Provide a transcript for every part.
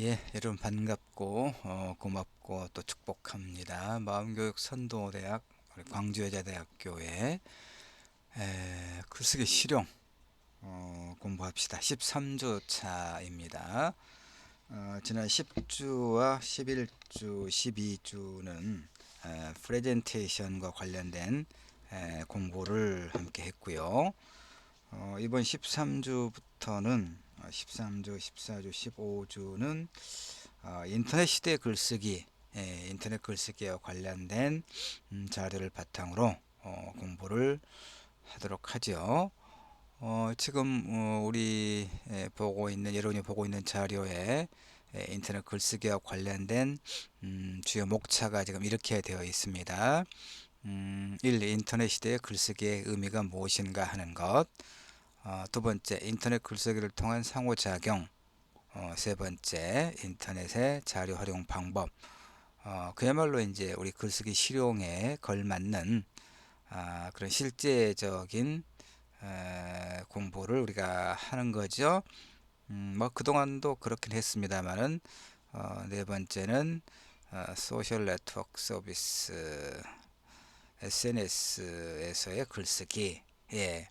예, 여러분 반갑고 고맙고 또 축복합니다. 마음교육 선도대학 우리 광주여자대학교의 글쓰기 실용 공부합시다. 13주 차입니다. 지난 10주와 11주, 12주는 프레젠테이션과 관련된 공부를 함께 했고요. 이번 13주부터는 13주, 14주, 15주는 인터넷 시대 글쓰기, 인터넷 글쓰기와 관련된 자료를 바탕으로 공부를 하도록 하죠. 지금 우리 보고 있는 여러분이 보고 있는 자료에 인터넷 글쓰기와 관련된 주요 목차가 지금 이렇게 되어 있습니다. 1. 인터넷 시대의 글쓰기의 의미가 무엇인가 하는 것. 두 번째, 인터넷 글쓰기를 통한 상호작용. 세 번째, 인터넷의 자료 활용 방법. 그야말로 이제 우리 글쓰기 실용에 걸맞는 그런 실제적인 공부를 우리가 하는 거죠. 뭐 그동안도 그렇긴 했습니다만은 네 번째는 소셜 네트워크 서비스 SNS에서의 글쓰기. 예.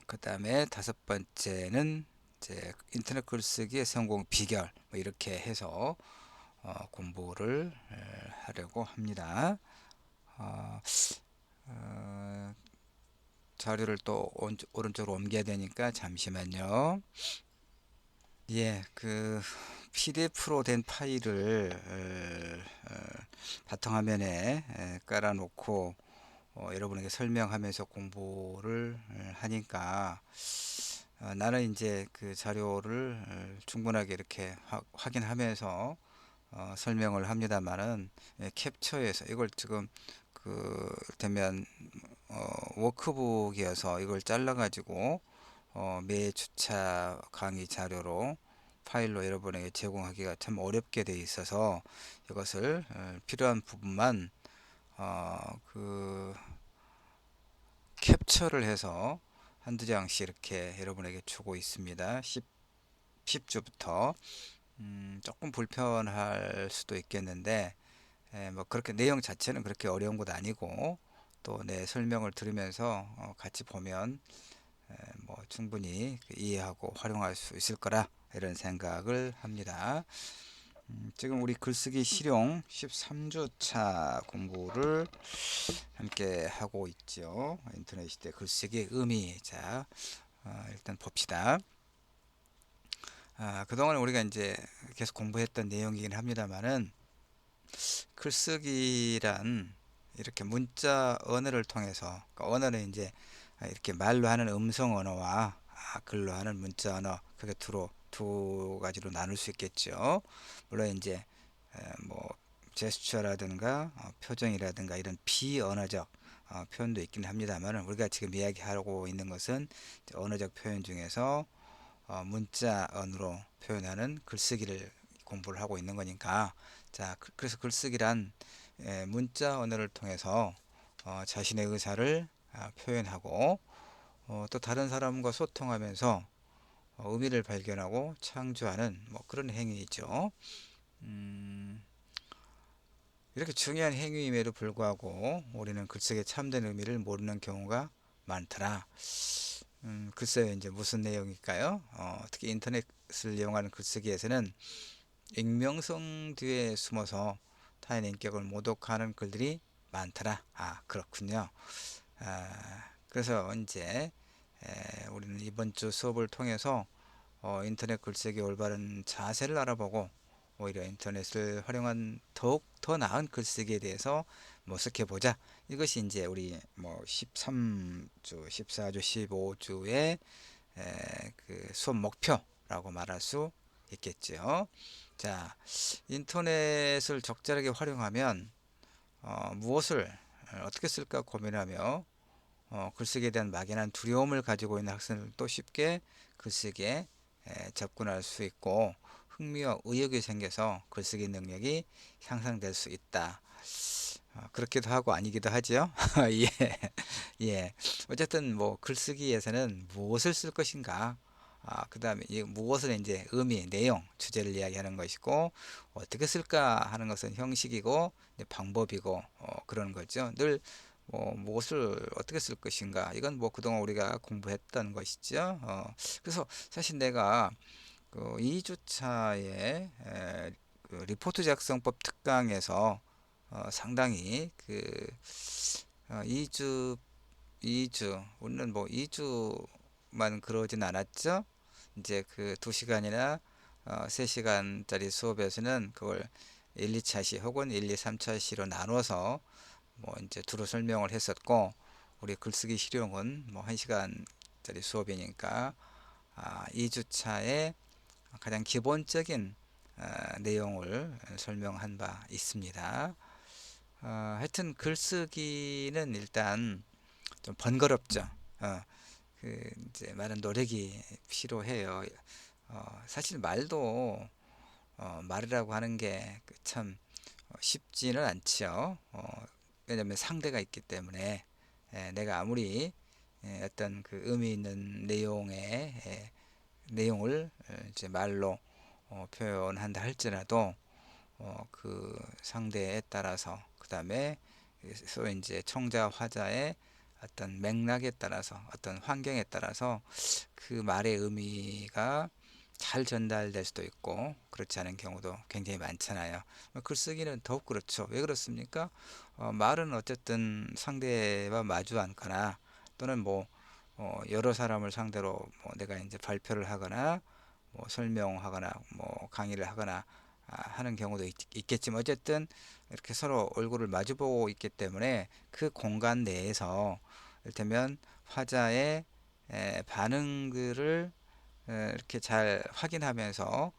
그 다음에 다섯 번째는 이제 인터넷 글쓰기의 성공 비결 뭐 이렇게 해서 공부를 하려고 합니다. 어, 어, 자료를 또 오른쪽으로 옮겨야 되니까 잠시만요. 예, 그 PDF로 된 파일을 바탕화면에 깔아놓고 여러분에게 설명하면서 공부를 하니까 나는 이제 그 자료를 충분하게 이렇게 확인하면서 설명을 합니다만은 캡처해서 이걸 지금 그 되면 워크북이어서 이걸 잘라 가지고 매 주차 강의 자료로 파일로 여러분에게 제공하기가 참 어렵게 돼 있어서 이것을 필요한 부분만 그 캡처를 해서 한두 장씩 이렇게 여러분에게 주고 있습니다. 10주부터 조금 불편할 수도 있겠는데 뭐 그렇게 내용 자체는 그렇게 어려운 것 아니고 또 내 설명을 들으면서 같이 보면 뭐 충분히 이해하고 활용할 수 있을 거라 이런 생각을 합니다. 지금 우리 글쓰기 실용 13주 차 공부를 함께 하고 있죠. 인터넷 시대 글쓰기의 의미. 자, 일단 봅시다. 그동안 우리가 이제 계속 공부했던 내용이긴 합니다만은 글쓰기란 이렇게 문자 언어를 통해서 그러니까 언어는 이제 이렇게 말로 하는 음성 언어와 글로 하는 문자 언어 그게 두 가지로 나눌 수 있겠죠. 물론 이제 뭐 제스처라든가 표정이라든가 이런 비언어적 표현도 있긴 합니다만 우리가 지금 이야기하고 있는 것은 언어적 표현 중에서 문자 언어로 표현하는 글쓰기를 공부를 하고 있는 거니까 자 그래서 글쓰기란 문자 언어를 통해서 자신의 의사를 표현하고 또 다른 사람과 소통하면서 의미를 발견하고 창조하는 뭐 그런 행위이죠. 음, 이렇게 중요한 행위임에도 불구하고 우리는 글쓰기의 참된 의미를 모르는 경우가 많더라. 글쎄요, 이제 무슨 내용일까요? 특히 인터넷을 이용하는 글쓰기에서는 익명성 뒤에 숨어서 타인 인격을 모독하는 글들이 많더라. 그렇군요. 그래서 이제 우리는 이번 주 수업을 통해서 인터넷 글쓰기 올바른 자세를 알아보고 오히려 인터넷을 활용한 더욱 더 나은 글쓰기에 대해서 모색해 보자. 이것이 이제 우리 뭐 13주, 14주, 15주의 그 수업 목표라고 말할 수 있겠죠. 자, 인터넷을 적절하게 활용하면 무엇을 어떻게 쓸까 고민하며 글쓰기에 대한 막연한 두려움을 가지고 있는 학생들도 쉽게 글쓰기에 접근할 수 있고 흥미와 의욕이 생겨서 글쓰기 능력이 향상될 수 있다. 그렇기도 하고 아니기도 하죠. 예, 예. 어쨌든 뭐 글쓰기에서는 무엇을 쓸 것인가, 그다음에 이 무엇을 이제 의미, 내용, 주제를 이야기하는 것이고 어떻게 쓸까 하는 것은 형식이고 이제 방법이고 그런 거죠. 늘 무엇을 어떻게 쓸 것인가 이건 뭐 그동안 우리가 공부했던 것이죠. 그래서 사실 내가 그 2주차에 그 리포트 작성법 특강에서 상당히 그 2주 2주 우리는 뭐 2주만 그러진 않았죠. 이제 그 2시간이나 3시간짜리 수업에서는 그걸 1, 2차시 혹은 1, 2, 3차시로 나눠서 뭐 이제 두루 설명을 했었고 우리 글쓰기 실용은 뭐 1시간짜리 수업이니까 2주차에 가장 기본적인 내용을 설명한 바 있습니다. 하여튼 글쓰기는 일단 좀 번거롭죠. 그 이제 많은 노력이 필요해요. 사실 말도 말이라고 하는 게 참 쉽지는 않죠. 왜냐하면 상대가 있기 때문에 내가 아무리 어떤 그 의미 있는 내용을 이제 말로 표현한다 할지라도 그 상대에 따라서 그 다음에 소위 이제 청자 화자의 어떤 맥락에 따라서 어떤 환경에 따라서 그 말의 의미가 잘 전달될 수도 있고 그렇지 않은 경우도 굉장히 많잖아요. 글쓰기는 더욱 그렇죠. 왜 그렇습니까? 말은 어쨌든 상대와 마주 앉거나 또는 뭐 여러 사람을 상대로 뭐 내가 이제 발표를 하거나 뭐 설명하거나 뭐 강의를 하거나 하는 경우도 있겠지만 어쨌든 이렇게 서로 얼굴을 마주보고 있기 때문에 그 공간 내에서 이를테면 화자의 반응들을 이렇게 잘 확인하면서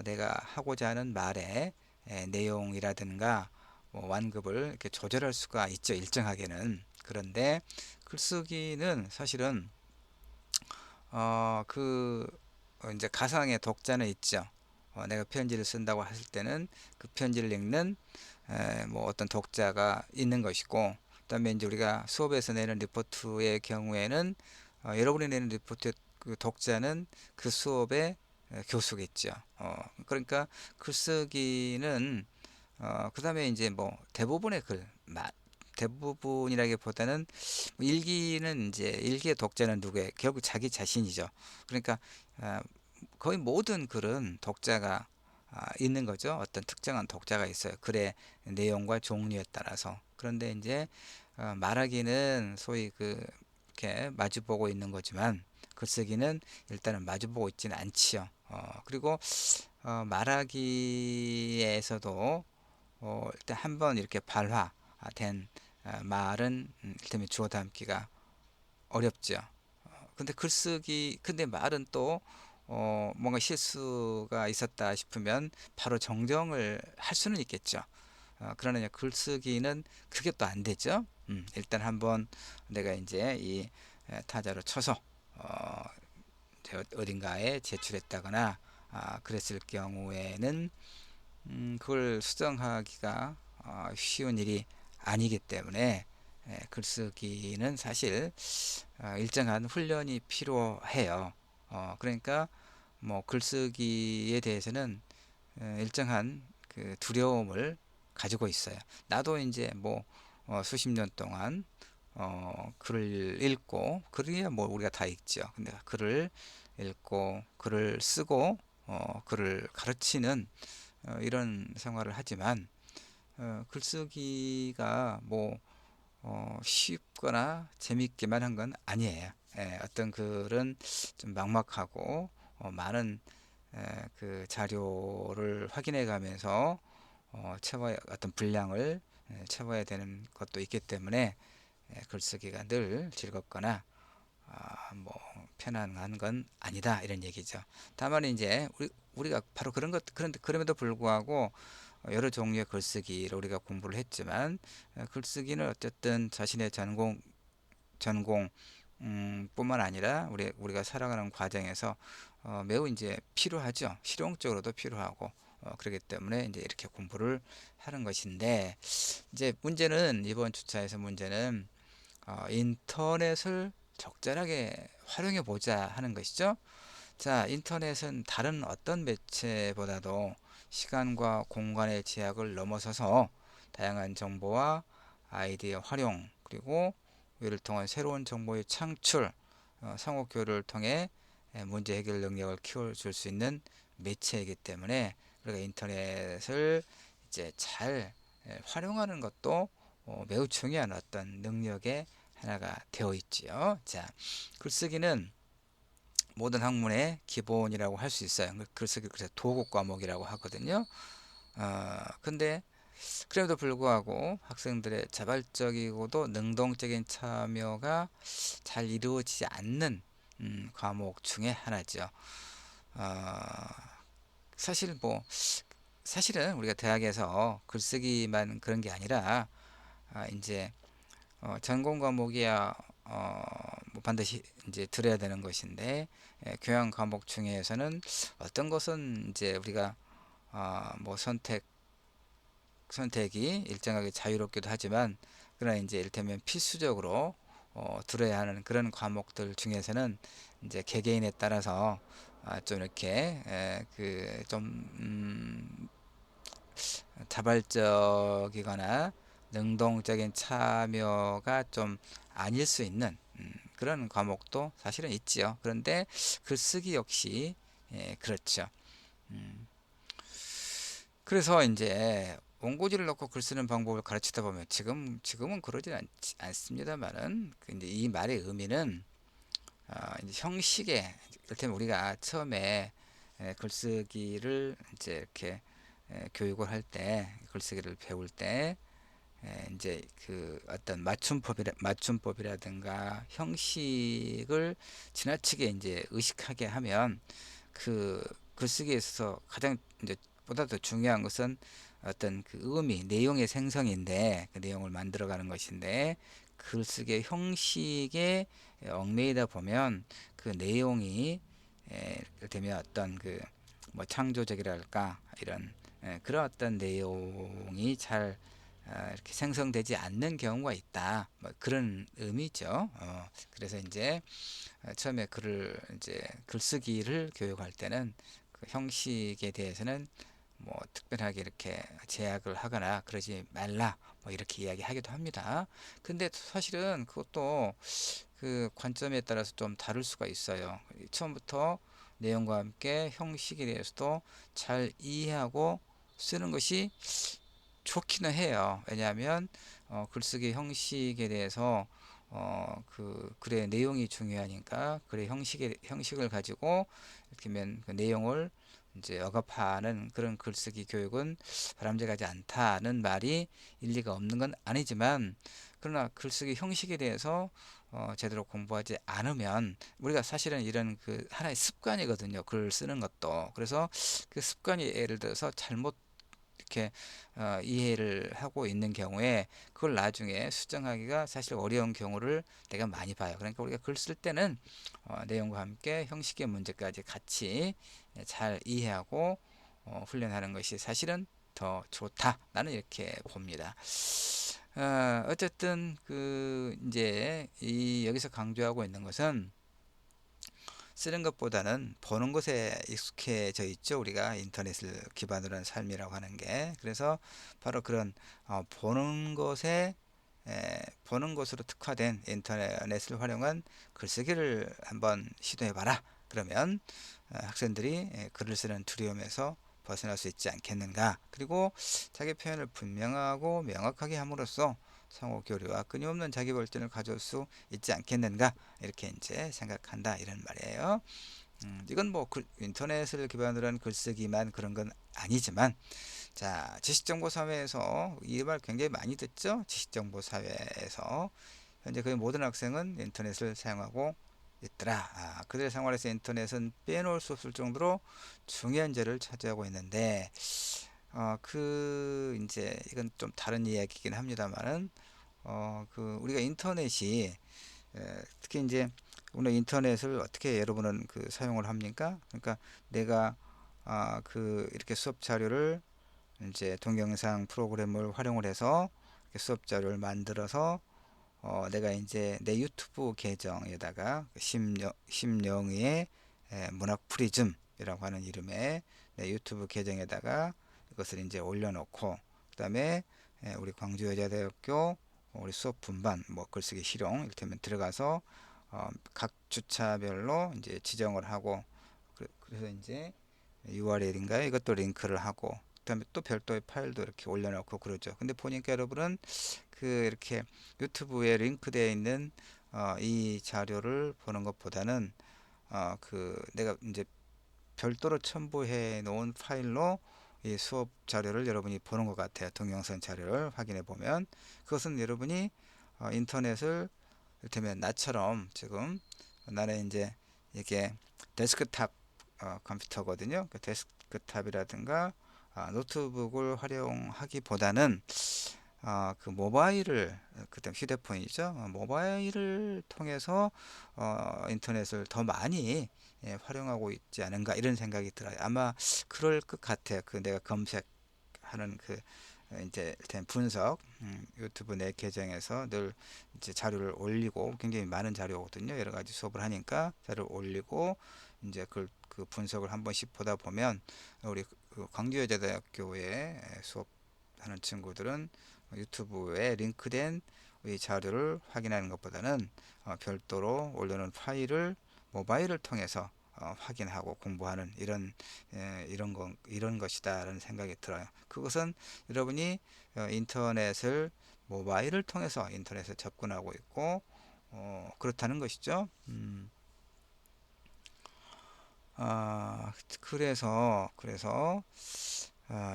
내가 하고자 하는 말의 내용이라든가 뭐 완급을 이렇게 조절할 수가 있죠. 일정하게는. 그런데 글쓰기는 사실은 그 이제 가상의 독자는 있죠. 내가 편지를 쓴다고 했을 때는 그 편지를 읽는 뭐 어떤 독자가 있는 것이고, 그다음에 이제 우리가 수업에서 내는 리포트의 경우에는 여러분이 내는 리포트의 그 독자는 그 수업의 교수겠죠. 그러니까 글쓰기는 그다음에 이제 뭐 대부분의 대부분이라기보다는 일기는 이제 일기의 독자는 누구예요? 결국 자기 자신이죠. 그러니까 아, 거의 모든 글은 독자가 있는 거죠. 어떤 특정한 독자가 있어요. 글의 내용과 종류에 따라서. 그런데 이제 말하기는 소위 그 이렇게 마주보고 있는 거지만 글쓰기는 일단은 마주보고 있지는 않지요. 그리고 말하기에서도 일단 한번 이렇게 발화된 말은 이를테면 주어 담기가 어렵죠. 근데 말은 또 뭔가 실수가 있었다 싶으면 바로 정정을 할 수는 있겠죠. 그러나 글쓰기는 그게 또 안 되죠. 일단 한번 내가 이제 이 타자로 쳐서 어, 어딘가에 제출했다거나 그랬을 경우에는 그걸 수정하기가 쉬운 일이 아니기 때문에 글쓰기는 사실 일정한 훈련이 필요해요. 그러니까 뭐 글쓰기에 대해서는 일정한 그 두려움을 가지고 있어요. 나도 이제 뭐 수십 년 동안 글을 읽고 글이야 뭐 우리가 다 읽죠. 근데 글을 읽고 글을 쓰고 글을 가르치는 이런 생활을 하지만 글쓰기가 뭐 쉽거나 재밌기만 한 건 아니에요. 어떤 글은 좀 막막하고 많은 그 자료를 확인해 가면서 채워야 어떤 분량을 채워야 되는 것도 있기 때문에 글쓰기가 늘 즐겁거나 뭐 편안한 건 아니다 이런 얘기죠. 다만 이제 우리가 바로 그런 것 그런데 그럼에도 불구하고 여러 종류의 글쓰기를 우리가 공부를 했지만 글쓰기는 어쨌든 자신의 전공 뿐만 아니라 우리가 살아가는 과정에서 매우 이제 필요하죠. 실용적으로도 필요하고 그렇기 때문에 이제 이렇게 공부를 하는 것인데 이제 문제는 이번 주차에서 문제는 인터넷을 적절하게 활용해 보자 하는 것이죠. 자, 인터넷은 다른 어떤 매체보다도 시간과 공간의 제약을 넘어서서 다양한 정보와 아이디어 활용, 그리고 이를 통한 새로운 정보의 창출, 상호 교류를 통해 문제 해결 능력을 키워줄 수 있는 매체이기 때문에 우리가 인터넷을 이제 잘 활용하는 것도 매우 중요한 어떤 능력의 하나가 되어 있지요. 자, 글쓰기는 모든 학문의 기본이라고 할 수 있어요. 글쓰기 그래서 도구 과목이라고 하거든요. 근데 그럼에도 불구하고 학생들의 자발적이고도 능동적인 참여가 잘 이루어지지 않는 과목 중에 하나죠. 어, 사실 뭐 사실은 우리가 대학에서 글쓰기만 그런 게 아니라 이제 전공 과목이야 뭐 반드시 이제 들어야 되는 것인데 교양 과목 중에서는 어떤 것은 이제 우리가 뭐 선택이 일정하게 자유롭기도 하지만 그러나 이제 이를테면 필수적으로 들어야 하는 그런 과목들 중에서는 이제 개개인에 따라서 좀 이렇게 그좀 자발적이거나 능동적인 참여가 좀 아닐 수 있는 그런 과목도 사실은 있지요. 그런데 글쓰기 역시 그렇죠. 음, 그래서 이제 원고지를 넣고 글 쓰는 방법을 가르치다 보면 지금은 그러지 않습니다만은 이제 이 말의 의미는 이제 형식에 이를테면 우리가 처음에 글쓰기를 이제 이렇게 교육을 할 때 글쓰기를 배울 때 이제 그 어떤 맞춤법이라든가 형식을 지나치게 이제 의식하게 하면 그 글쓰기에 있어서 가장 이제 보다 더 중요한 것은 어떤 그 의미, 내용의 생성인데 그 내용을 만들어가는 것인데 글쓰기의 형식에 얽매이다 보면 그 내용이 이를테면 어떤 그 뭐 창조적이랄까 이런 그런 어떤 내용이 잘 이렇게 생성되지 않는 경우가 있다. 뭐 그런 의미죠. 그래서 이제 처음에 글을 이제 글쓰기를 교육할 때는 그 형식에 대해서는 뭐 특별하게 이렇게 제약을 하거나 그러지 말라 뭐 이렇게 이야기하기도 합니다. 근데 사실은 그것도 그 관점에 따라서 좀 다를 수가 있어요. 처음부터 내용과 함께 형식에 대해서도 잘 이해하고 쓰는 것이 좋기는 해요. 왜냐하면 글쓰기 형식에 대해서 그 글의 내용이 중요하니까 글의 형식을 가지고 이렇게 그 내용을 이제 억압하는 그런 글쓰기 교육은 바람직하지 않다는 말이 일리가 없는 건 아니지만 그러나 글쓰기 형식에 대해서 제대로 공부하지 않으면 우리가 사실은 이런 그 하나의 습관이거든요. 글 쓰는 것도. 그래서 그 습관이 예를 들어서 잘못 이렇게 이해를 하고 있는 경우에 그걸 나중에 수정하기가 사실 어려운 경우를 내가 많이 봐요. 그러니까 우리가 글 쓸 때는 내용과 함께 형식의 문제까지 같이 잘 이해하고 훈련하는 것이 사실은 더 좋다. 나는 이렇게 봅니다. 어쨌든 그 이제 이 여기서 강조하고 있는 것은 쓰는 것보다는 보는 것에 익숙해져 있죠. 우리가 인터넷을 기반으로 한 삶이라고 하는 게. 그래서 바로 그런 보는 것에 보는 것으로 특화된 인터넷을 활용한 글쓰기를 한번 시도해 봐라. 그러면 학생들이 글을 쓰는 두려움에서 벗어날 수 있지 않겠는가. 그리고 자기 표현을 분명하고 명확하게 함으로써 상호 교류와 끊임없는 자기 발전을 가져올 수 있지 않겠는가. 이렇게 이제 생각한다 이런 말이에요. 이건 뭐 인터넷을 기반으로 한 글쓰기만 그런 건 아니지만 자, 지식정보 사회에서 이 말 굉장히 많이 듣죠. 지식정보 사회에서 현재 거의 모든 학생은 인터넷을 사용하고 있더라. 그들의 생활에서 인터넷은 빼놓을 수 없을 정도로 중요한 자리를 차지하고 있는데 그 이제 이건 좀 다른 이야기이긴 합니다만은 그 우리가 인터넷이 특히 이제 오늘 인터넷을 어떻게 여러분은 그 사용을 합니까? 그러니까 내가 그 이렇게 수업 자료를 이제 동영상 프로그램을 활용을 해서 수업 자료를 만들어서 내가 이제 내 유튜브 계정에다가 심영의 문학 프리즘이라고 하는 이름의 내 유튜브 계정에다가 이것을 이제 올려놓고, 그다음에 우리 광주여자대학교 우리 수업 분반 뭐 글쓰기 실용 이를테면 들어가서 각 주차별로 이제 지정을 하고, 그래서 이제 URL인가요? 이것도 링크를 하고, 그다음에 또 별도의 파일도 이렇게 올려놓고 그러죠. 근데 보니까 여러분은 그 이렇게 유튜브에 링크되어 있는 이 자료를 보는 것보다는 그 내가 이제 별도로 첨부해 놓은 파일로 이 수업 자료를 여러분이 보는 것 같아요. 동영상 자료를 확인해 보면 그것은 여러분이 인터넷을, 이를테면 나처럼 지금 나는 이제 이게 데스크탑 컴퓨터거든요. 그 데스크탑이라든가 노트북을 활용하기보다는 그 모바일을, 그다음 휴대폰이죠. 모바일을 통해서 인터넷을 더 많이 활용하고 있지 않은가 이런 생각이 들어요. 아마 그럴 것 같아요. 그 내가 검색하는 그 이제 된 분석, 유튜브 내 계정에서 늘 이제 자료를 올리고, 굉장히 많은 자료거든요. 여러 가지 수업을 하니까 자료를 올리고 이제 그 분석을 한 번씩 보다 보면 우리 그 광주여자대학교에 수업하는 친구들은 유튜브에 링크된 이 자료를 확인하는 것보다는 별도로 올려놓은 파일을 모바일을 통해서 확인하고 공부하는 이런 것이다라는 생각이 들어요. 그것은 여러분이 인터넷을 모바일을 통해서 인터넷에 접근하고 있고 그렇다는 것이죠. 그래서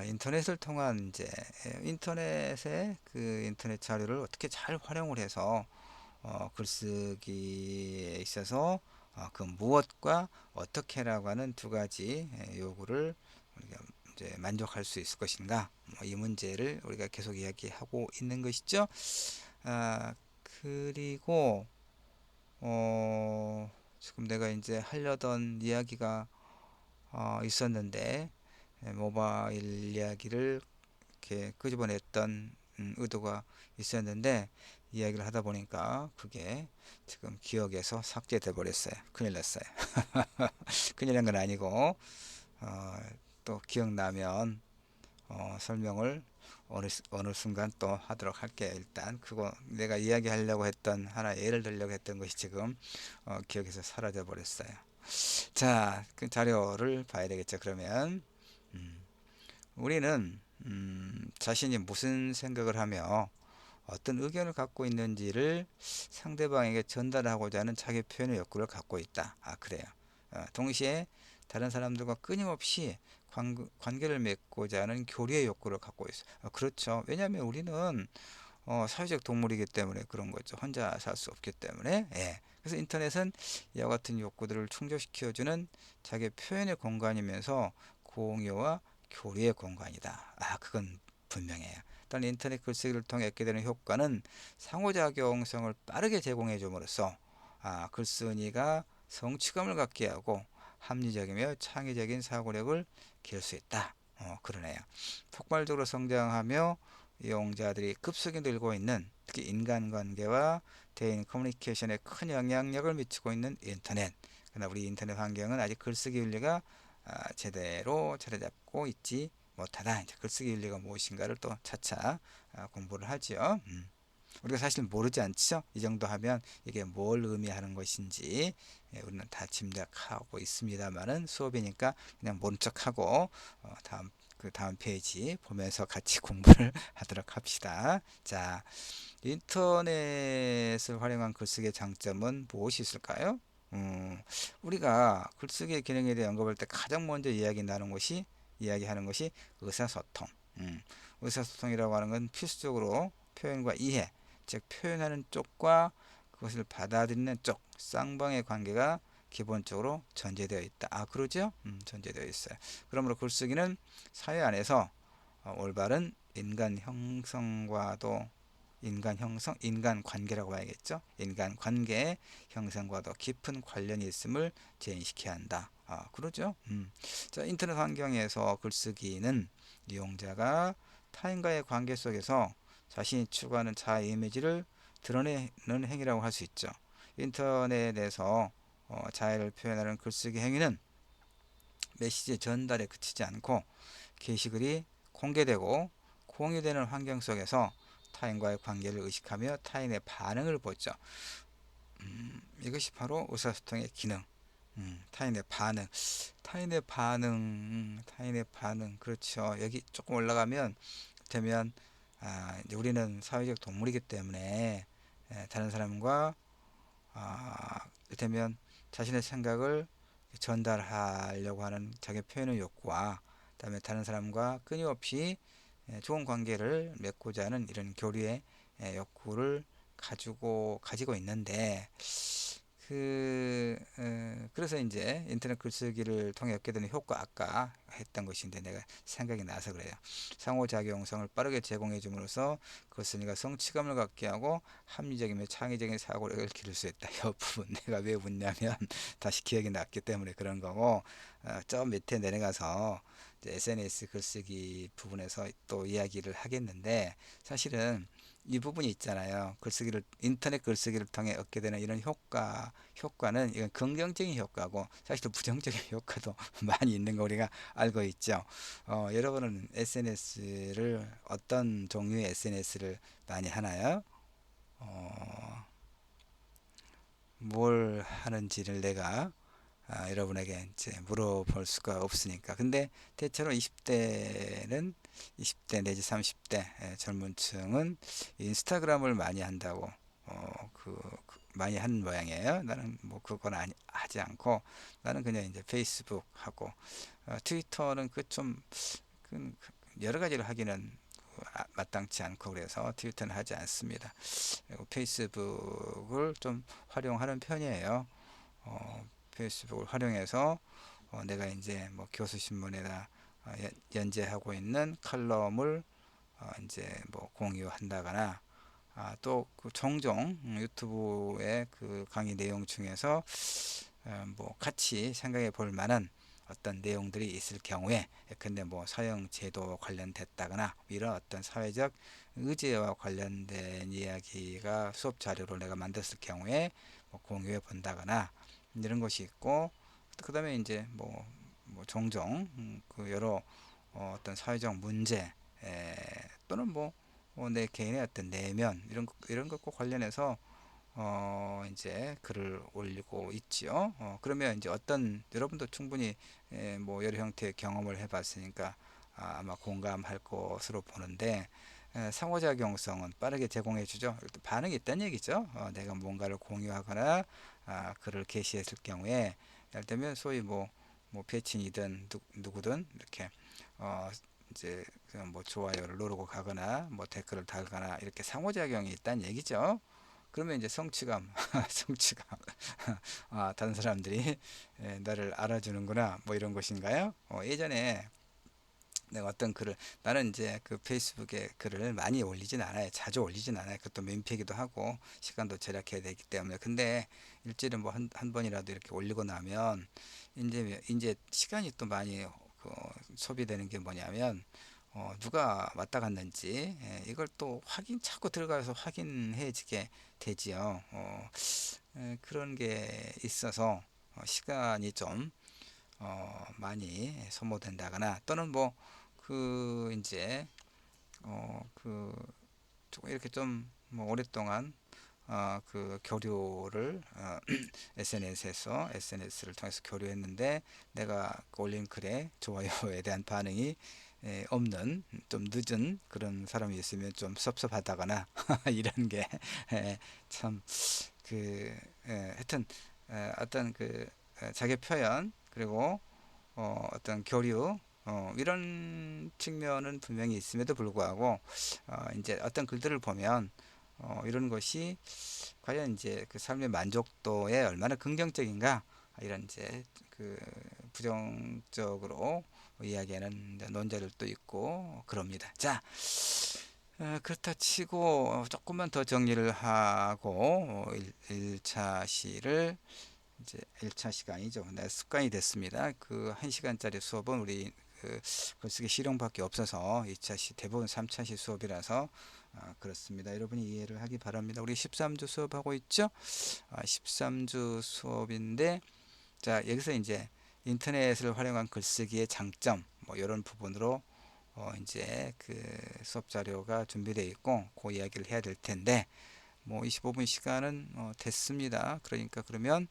인터넷을 통한 이제 인터넷에 그 인터넷 자료를 어떻게 잘 활용을 해서 글쓰기에 있어서 그 무엇과 어떻게라고 하는 두 가지 요구를 우리가 이제 만족할 수 있을 것인가, 뭐이 문제를 우리가 계속 이야기하고 있는 것이죠. 아, 그리고 지금 내가 이제 하려던 이야기가 있었는데, 모바일 이야기를 이렇게 끄집어냈던 의도가 있었는데, 이야기를 하다 보니까 그게 지금 기억에서 삭제돼 버렸어요. 큰일 났어요. 큰일 난 건 아니고 어, 또 기억나면 설명을 어느 순간 또 하도록 할게요. 일단 그거 내가 이야기하려고 했던, 하나 예를 들려고 했던 것이 지금 기억에서 사라져 버렸어요. 자, 그 자료를 봐야 되겠죠. 그러면 우리는 자신이 무슨 생각을 하며 어떤 의견을 갖고 있는지를 상대방에게 전달하고자 하는 자기 표현의 욕구를 갖고 있다. 그래요. 동시에 다른 사람들과 끊임없이 관계를 맺고자 하는 교류의 욕구를 갖고 있어요. 그렇죠. 왜냐하면 우리는 사회적 동물이기 때문에 그런 거죠. 혼자 살 수 없기 때문에. 예. 그래서 인터넷은 이와 같은 욕구들을 충족시켜주는 자기 표현의 공간이면서 공유와 교류의 공간이다. 그건 분명해요. 일단 인터넷 글쓰기를 통해 얻게 되는 효과는 상호작용성을 빠르게 제공해 줌으로써 글쓴이가 성취감을 갖게 하고 합리적이며 창의적인 사고력을 기를 수 있다. 그러네요. 폭발적으로 성장하며 이용자들이 급속히 늘고 있는, 특히 인간관계와 대인 커뮤니케이션에 큰 영향력을 미치고 있는 인터넷. 그러나 우리 인터넷 환경은 아직 글쓰기 윤리가 제대로 자리잡고 있지 못하다. 이제 글쓰기 윤리가 무엇인가를 또 차차 공부를 하죠. 우리가 사실 모르지 않죠. 이 정도 하면 이게 뭘 의미하는 것인지 우리는 다 짐작하고 있습니다만은 수업이니까 그냥 모른 척하고 다음 페이지 보면서 같이 공부를 하도록 합시다. 자, 인터넷을 활용한 글쓰기의 장점은 무엇이 있을까요? 우리가 글쓰기의 기능에 대해 언급할 때 가장 먼저 이야기하는 것이 의사소통. 의사소통이라고 하는 건 필수적으로 표현과 이해, 즉 표현하는 쪽과 그것을 받아들이는 쪽, 쌍방의 관계가 기본적으로 전제되어 있다. 그러죠? 전제되어 있어요. 그러므로 글쓰기는 사회 안에서 올바른 인간 형성과도, 인간 관계라고 봐야겠죠. 인간 관계 형성과도 깊은 관련이 있음을 제인시켜야 한다. 그러죠. 자, 인터넷 환경에서 글쓰기는 이용자가 타인과의 관계 속에서 자신이 추구하는 자아 이미지를 드러내는 행위라고 할 수 있죠. 인터넷에서 자아를 표현하는 글쓰기 행위는 메시지 전달에 그치지 않고 게시글이 공개되고 공유되는 환경 속에서 타인과의 관계를 의식하며 타인의 반응을 보죠. 이것이 바로 의사소통의 기능. 타인의 반응, 타인의 반응, 그렇죠. 여기 조금 올라가면 되면 이제 우리는 사회적 동물이기 때문에 다른 사람과 이를테면 자신의 생각을 전달하려고 하는 자기 표현의 욕구와 그다음에 다른 사람과 끊임없이 좋은 관계를 맺고자 하는 이런 교류의 욕구를 가지고 있는데 그래서 이제 인터넷 글쓰기를 통해 얻게 되는 효과 아까 했던 것인데 내가 생각이 나서 그래요. 상호작용성을 빠르게 제공해 줌으로써 글쓴이가 성취감을 갖게 하고 합리적이며 창의적인 사고력을 기를 수 있다. 이 부분 내가 왜 웃냐면 다시 기억이 났기 때문에 그런 거고 저 밑에 내려가서 SNS 글쓰기 부분에서 또 이야기를 하겠는데 사실은 이 부분이 있잖아요. 인터넷 글쓰기를 통해 얻게 되는 이런 효과는 이건 긍정적인 효과고 사실 부정적인 효과도 많이 있는 거 우리가 알고 있죠. 여러분은 어떤 종류의 SNS를 많이 하나요? 어, 뭘 하는지를 내가 여러분에게 이제 물어볼 수가 없으니까. 근데 대체로 20대 내지 30대 젊은 층은 인스타그램을 많이 한다고 많이 하는 모양이에요. 나는 뭐 그건 하지 않고 나는 그냥 이제 페이스북 하고 트위터는 여러 가지를 하기는 마땅치 않고 그래서 트위터는 하지 않습니다. 그리고 페이스북을 좀 활용하는 편이에요. 페이스북을 활용해서 내가 이제 뭐 교수신문에다 연재하고 있는 칼럼을 이제 뭐 공유한다거나 또그 종종 유튜브의 그 강의 내용 중에서 뭐 같이 생각해 볼 만한 어떤 내용들이 있을 경우에 근데 뭐 사형제도 관련됐다거나 이런 어떤 사회적 의제와 관련된 이야기가 수업 자료로 내가 만들었을 경우에 뭐 공유해 본다거나 이런 것이 있고 그 다음에 이제 뭐 종종 그 여러 어떤 사회적 문제 또는 내 개인의 어떤 내면 이런 것과 관련해서 이제 글을 올리고 있지요. 그러면 이제 여러분도 충분히 뭐 여러 형태의 경험을 해봤으니까 아마 공감할 것으로 보는데 상호작용성은 빠르게 제공해주죠. 반응이 있다는 얘기죠. 내가 뭔가를 공유하거나 글을 게시했을 경우에 예를 들면 소위 뭐 배친이든 누구든 이렇게 어, 이제 뭐 좋아요를 누르고 가거나 뭐 댓글을 달거나 이렇게 상호작용이 있다는 얘기죠. 그러면 이제 성취감, 성취감. 다른 사람들이 나를 알아주는구나, 뭐 이런 것인가요? 예전에 내가 어떤 글을, 나는 이제 그 페이스북에 글을 많이 올리진 않아요. 자주 올리진 않아요. 그것도 민폐기도 하고, 시간도 절약해야 되기 때문에. 근데 일주일에 뭐 한 번이라도 이렇게 올리고 나면, 이제 시간이 또 많이 소비되는 게 뭐냐면, 누가 왔다 갔는지 이걸 또 자꾸 들어가서 확인해지게 되지요. 그런 게 있어서 시간이 좀 많이 소모된다거나 또는 뭐 이제 그 조금 이렇게 좀 뭐 오랫동안 그 교류를 SNS를 통해서 교류했는데 내가 그 올린 글에 좋아요에 대한 반응이 없는 좀 늦은 그런 사람이 있으면 좀 섭섭하다거나 이런 게 참 하여튼 어떤 자기 표현 그리고 어떤 교류 이런 측면은 분명히 있음에도 불구하고 이제 어떤 글들을 보면 이런 것이 과연 이제 그 삶의 만족도에 얼마나 긍정적인가 이런 이제 그 부정적으로 이야기하는 논자들도 있고 그럽니다. 자, 그렇다 치고 조금만 더 정리를 하고 1차 시를 이제 1차 시간이죠. 네, 습관이 됐습니다. 그 1시간짜리 수업은 우리 글쓰기 실용밖에 없어서 2차시 대부분 3차시 수업이라서 그렇습니다. 여러분이 이해를 하기 바랍니다. 우리 13주 수업하고 있죠? 13주 수업인데, 자, 여기서 이제 인터넷을 활용한 글쓰기의 장점, 뭐 이런 부분으로 이제 그 수업 자료가 준비되어 있고 그 이야기를 해야 될 텐데, 뭐 25분 시간은 됐습니다. 그러니까 그러면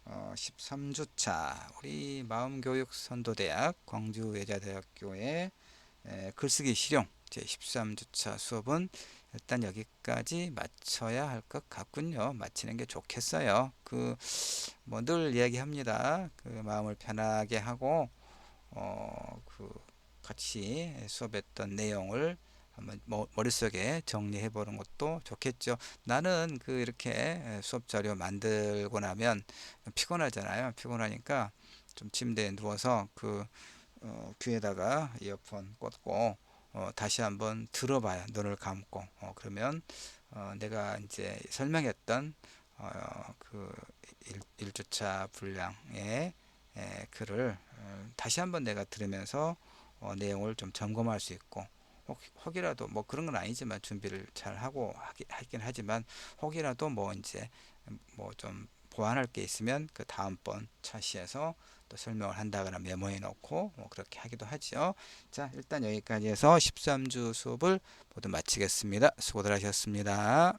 13주차 우리 마음교육선도대학 광주외자대학교의 글쓰기 실용 제 13주차 수업은 일단 여기까지 마쳐야 할 것 같군요. 마치는 게 좋겠어요. 그 뭐 늘 이야기합니다. 그 마음을 편하게 하고 그 같이 수업했던 내용을 한번 머릿속에 정리해 보는 것도 좋겠죠. 나는 그 이렇게 수업 자료 만들고 나면 피곤하잖아요. 피곤하니까 좀 침대에 누워서 그 귀에다가 이어폰 꽂고 다시 한번 들어봐요. 눈을 감고 그러면 내가 이제 설명했던 그 1주차 분량의 글을 다시 한번 내가 들으면서 내용을 좀 점검할 수 있고, 혹이라도 뭐 그런 건 아니지만 준비를 잘 하고 하긴 하지만 혹이라도 뭐 이제 뭐 좀 보완할 게 있으면 그 다음번 차시에서 또 설명을 한다거나 메모해 놓고 뭐 그렇게 하기도 하죠. 자, 일단 여기까지 해서 13주 수업을 모두 마치겠습니다. 수고들 하셨습니다.